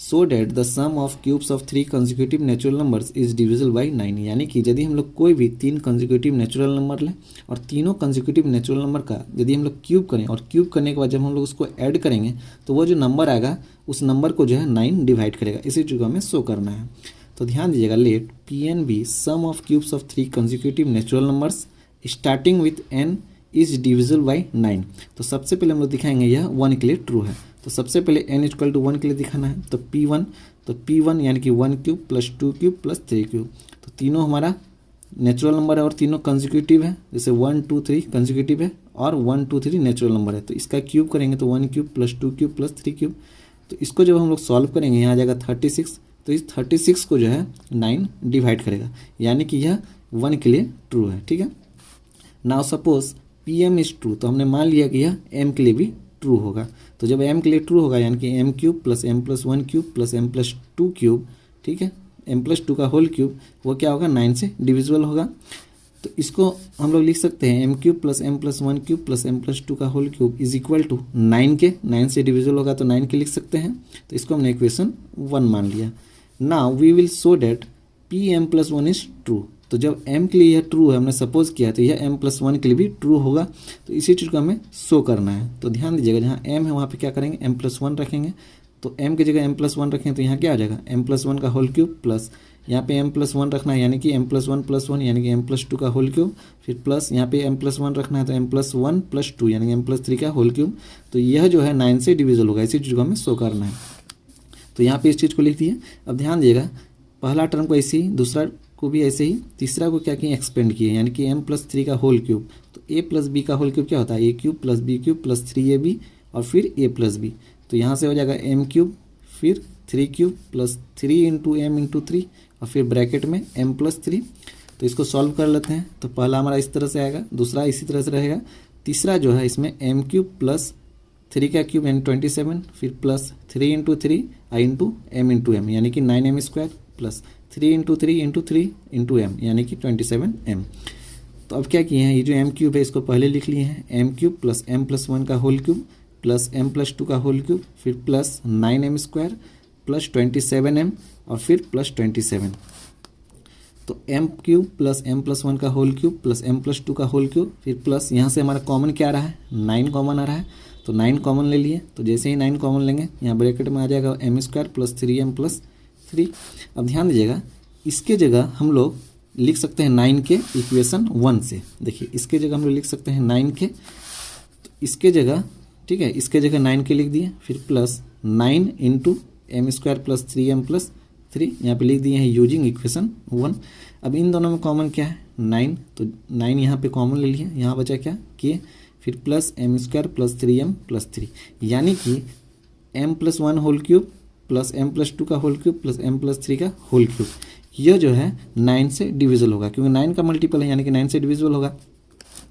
So that the sum of cubes of 3 consecutive natural numbers is divisible by 9। यानी कि यदि हम लोग कोई भी 3 कंसेक्यूटिव नेचुरल नंबर लें और तीनों कंसेक्यूटिव नेचुरल नंबर का यदि हम लोग क्यूब करें और क्यूब करने के बाद जब हम लोग उसको ऐड करेंगे तो वो जो नंबर आएगा उस नंबर को जो है 9 डिवाइड करेगा। इसी चीज़ को हमें शो करना है। तो ध्यान दीजिएगा, let P n be sum of cubes of 3 consecutive natural numbers starting with n is divisible by 9। तो सबसे पहले हम लोग दिखाएंगे यह 1 के लिए ट्रू है। तो सबसे पहले n इक्वल टू 1 के लिए दिखाना है। तो P1 यानी कि 1 cube plus 2 cube plus 3 cube. तो तीनों हमारा नेचुरल नंबर है और तीनों कंसेक्यूटिव है। जैसे 1 2 3 कंसेक्यूटिव है और 1 2 3 नेचुरल नंबर है। तो इसका क्यूब करेंगे तो 1 cube plus 2 cube plus 3 cube. तो इसको जब हम लोग सॉल्व करेंगे यहाँ आ जाएगा 36। तो इस 36 को जो है 9 डिवाइड करेगा, यानी कि यह 1 के लिए ट्रू है। ठीक है, now suppose P m is true. तो हमने मान लिया कि यह m के लिए भी ट्रू होगा। तो जब m के लिए ट्रू होगा यानी कि m cube plus m plus 1 cube plus m plus 2 cube, ठीक है, m प्लस 2 का होल क्यूब, वो क्या होगा 9 से डिविजिबल होगा। तो इसको हम लोग लिख सकते हैं m cube plus m plus 1 cube plus m plus 2 का whole cube is equal to 9 के। 9 से डिविजिबल होगा तो 9 के लिख सकते हैं। तो इसको हमने इक्वेशन 1 मान लिया। Now we will show that P m plus 1 is true. तो जब m के लिए यह ट्रू है, हमने सपोज किया, तो यह m प्लस 1 के लिए भी ट्रू होगा। तो इसी चीज़ को हमें शो करना है। तो ध्यान दीजिएगा, जहाँ m है वहाँ पे क्या करेंगे, m प्लस 1 रखेंगे। तो m की जगह m प्लस 1 रखेंगे तो यहाँ क्या आ जाएगा, m प्लस 1 का होल क्यूब प्लस यहाँ पे m प्लस 1 रखना है यानी कि m प्लस 1 प्लस 1 यानी कि m प्लस 2 का होल क्यूब, फिर प्लस यहाँ पे m प्लस 1 रखना है तो m प्लस 1 प्लस 2 यानी कि m प्लस 3 का होल क्यूब। तो यह जो है 9 से डिविजिबल होगा। इसी चीज़ को हमें शो करना है। तो यहाँ पे इस चीज़ को लिख दिए। अब ध्यान दीजिएगा, पहला टर्म को ऐसे ही, दूसरा को भी ऐसे ही, तीसरा को क्या किए, एक्सपेंड किए, यानी कि m प्लस 3 का होल क्यूब। तो a प्लस बी का होल क्यूब क्या होता है, a cube plus b cube plus 3ab और फिर a प्लस बी। तो यहाँ से हो जाएगा m क्यूब फिर 3 cube plus 3 into m into 3 और फिर ब्रैकेट में m प्लस 3। तो इसको सॉल्व कर लेते हैं। तो पहला हमारा इस तरह से आएगा, दूसरा इसी तरह से रहेगा, तीसरा जो है इसमें m क्यूब प्लस 3 का क्यूब यानी 27 फिर प्लस 3 इंटू 3 आई इंटू m इंटू m यानी कि 9m square plus 3 into 3 into 3 into m यानी कि 27m। तो अब क्या किए हैं, ये जो m क्यूब है इसको पहले लिख लिए हैं, m cube plus m plus 1 का whole cube plus m plus 2 का होल क्यूब फिर plus 9m square plus 27m और फिर प्लस 27। तो m cube plus m plus 1 का whole cube plus m plus 2 का होल क्यूब फिर प्लस यहाँ से हमारा कॉमन क्या आ रहा है, 9 कॉमन आ रहा है। तो 9 कॉमन ले लिए। तो जैसे ही 9 कॉमन लेंगे यहाँ ब्रैकेट में आ जाएगा m square plus 3m plus 3। अब ध्यान दीजिएगा, इसके जगह हम लोग लिख सकते हैं 9 के इक्वेशन 1 से। देखिए इसके जगह हम लोग लिख सकते हैं 9 के, तो इसके जगह, ठीक है, इसके जगह 9 के लिख दिए फिर plus 9 into m square plus 3m plus 3 यहाँ पे लिख दिए हैं यूजिंग इक्वेशन 1। अब इन दोनों में कॉमन क्या है, 9। तो 9 यहाँ पे कॉमन ले लिए, यहाँ बचा क्या k फिर plus m square plus 3m plus 3 यानी कि m plus 1 whole cube plus m plus 2 का whole cube plus m plus 3 का होल क्यूब। यह जो है 9 से डिविजिबल होगा क्योंकि 9 का मल्टीपल है यानी कि 9 से डिविजिबल होगा।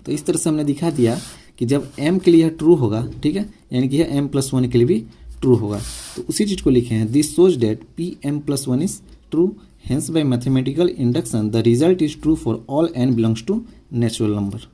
तो इस तरह से हमने दिखा दिया कि जब m के लिए यह ट्रू होगा, ठीक है, यानी कि यह m प्लस 1 के लिए भी ट्रू होगा। तो उसी चीज़ को लिखे हैं, this shows that P m plus 1 is true, hence by mathematical induction the result is true for all n belongs to natural number.